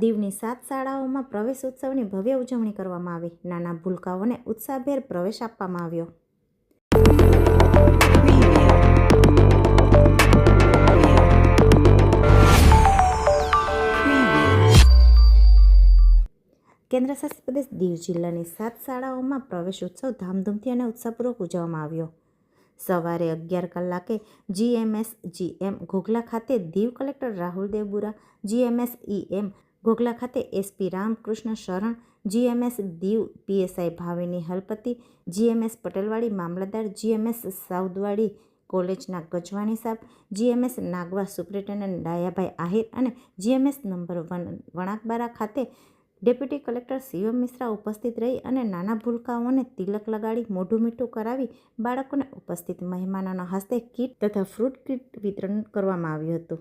દીવની 7 શાળાઓમાં પ્રવેશોત્સવની ભવ્ય ઉજવણી કરવામાં આવી. નાના ભૂલકાઓને ઉત્સાહભેર પ્રવેશ આપવામાં આવ્યો. કેન્દ્રશાસિત પ્રદેશ દીવ જિલ્લાની 7 શાળાઓમાં પ્રવેશોત્સવ ધામધૂમથી અને ઉત્સાહપૂર્વક ઉજવવામાં આવ્યો. સવારે 11 કલાકે GMS-GM ઘોઘલા ખાતે દીવ કલેક્ટર રાહુલ દેવબુરા, GMS-EM ઘોઘલા ખાતે SP રામકૃષ્ણ શરણ, GMS દીવ PSI ભાવિની હલપતિ, GMS પટેલવાડી મામલતદાર, GMS સાઉદવાડી કોલેજના ગજવાણી સાહેબ, GMS નાગવા સુપ્રિન્ટેન્ડન્ટ ડાયાભાઈ આહિર અને GMS નંબર 1 વણાકબારા ખાતે ડેપ્યુટી કલેક્ટર શિવમ મિશ્રા ઉપસ્થિત રહી અને નાના ભૂલકાઓને તિલક લગાડી મોઢું મીઠું કરાવી બાળકોને ઉપસ્થિત મહેમાનોના હસ્તે કીટ તથા ફ્રૂટ કીટ વિતરણ કરવામાં આવ્યું હતું.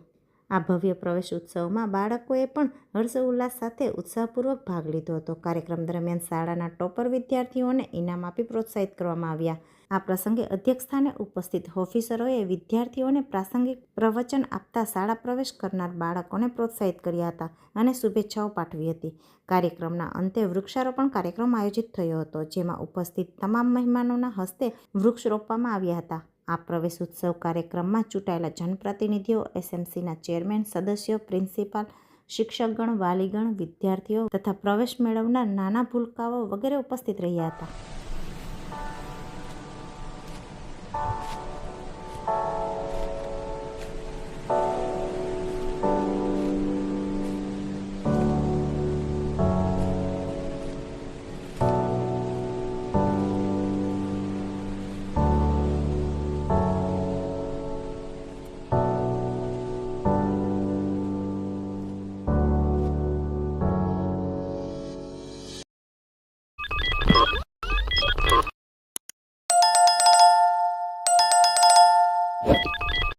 આ ભવ્ય પ્રવેશ ઉત્સવમાં બાળકોએ પણ હર્ષોલ્લાસ સાથે ઉત્સાહપૂર્વક ભાગ લીધો હતો. કાર્યક્રમ દરમિયાન શાળાના ટોપર વિદ્યાર્થીઓને ઇનામ આપી પ્રોત્સાહિત કરવામાં આવ્યા. આ પ્રસંગે અધ્યક્ષસ્થાને ઉપસ્થિત ઓફિસરોએ વિદ્યાર્થીઓને પ્રાસંગિક પ્રવચન આપતા શાળા પ્રવેશ કરનાર બાળકોને પ્રોત્સાહિત કર્યા હતા અને શુભેચ્છાઓ પાઠવી હતી. કાર્યક્રમના અંતે વૃક્ષારોપણ કાર્યક્રમ આયોજિત થયો હતો, જેમાં ઉપસ્થિત તમામ મહેમાનોના હસ્તે વૃક્ષ રોપવામાં આવ્યા હતા. આ પ્રવેશ ઉત્સવ કાર્યક્રમમાં ચૂંટાયેલા જનપ્રતિનિધિઓ, SMCના ચેરમેન, સદસ્યો, પ્રિન્સિપાલ, શિક્ષકગણ, વાલીગણ, વિદ્યાર્થીઓ તથા પ્રવેશ મેળવનાર નાના ભૂલકાઓ વગેરે ઉપસ્થિત રહ્યા હતા.